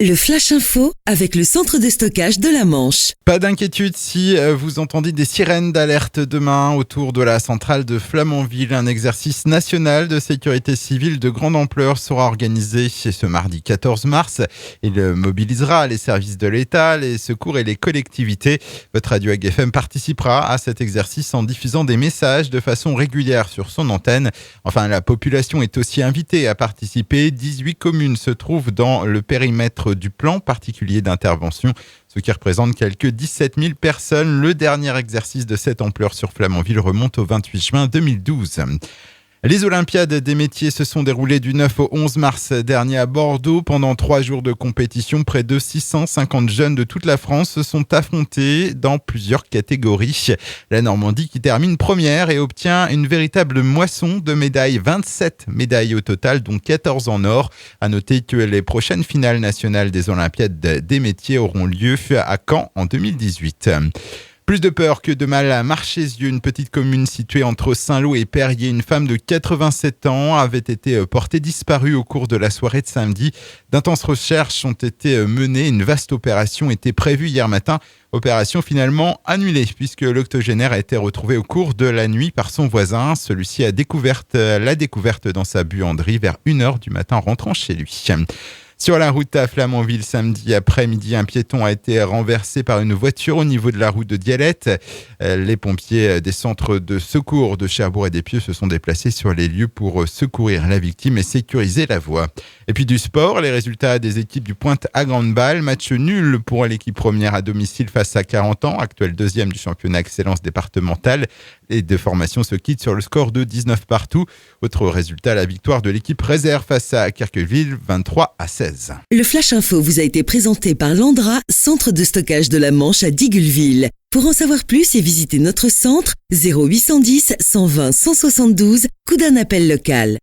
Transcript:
Le Flash Info avec le centre de stockage de la Manche. Pas d'inquiétude si vous entendez des sirènes d'alerte demain autour de la centrale de Flamanville. Un exercice national de sécurité civile de grande ampleur sera organisé ce mardi 14 mars. Il mobilisera les services de l'État, les secours et les collectivités. Votre radio AgFM participera à cet exercice en diffusant des messages de façon régulière sur son antenne. Enfin, la population est aussi invitée à participer. 18 communes se trouvent dans le périmètre du plan particulier d'intervention, ce qui représente quelques 17 000 personnes. Le dernier exercice de cette ampleur sur Flamanville remonte au 28 juin 2012. Les Olympiades des métiers se sont déroulées du 9 au 11 mars dernier à Bordeaux. Pendant 3 jours de compétition, près de 650 jeunes de toute la France se sont affrontés dans plusieurs catégories. La Normandie qui termine première et obtient une véritable moisson de médailles. 27 médailles au total, dont 14 en or. À noter que les prochaines finales nationales des Olympiades des métiers auront lieu à Caen en 2018. Plus de peur que de mal à Marchésieux, une petite commune située entre Saint-Lô et Périers. Une femme de 87 ans avait été portée disparue au cours de la soirée de samedi. D'intenses recherches ont été menées. Une vaste opération était prévue hier matin. Opération finalement annulée puisque l'octogénaire a été retrouvé au cours de la nuit par son voisin. Celui-ci l'a découverte dans sa buanderie vers 1h du matin en rentrant chez lui. Sur la route à Flamanville, samedi après-midi, un piéton a été renversé par une voiture au niveau de la route de Dialette. Les pompiers des centres de secours de Cherbourg et d'Épieux se sont déplacés sur les lieux pour secourir la victime et sécuriser la voie. Et puis du sport, les résultats des équipes du Pointe à Grande-Balle. Match nul pour l'équipe première à domicile face à 40 ans, actuel deuxième du championnat excellence départementale. Les deux formations se quittent sur le score de 19 partout. Autre résultat, la victoire de l'équipe réserve face à Kerqueville, 23-16. Le Flash Info vous a été présenté par Landra, centre de stockage de la Manche à Digueulville. Pour en savoir plus et visiter notre centre, 0810 120 172, coup d'un appel local.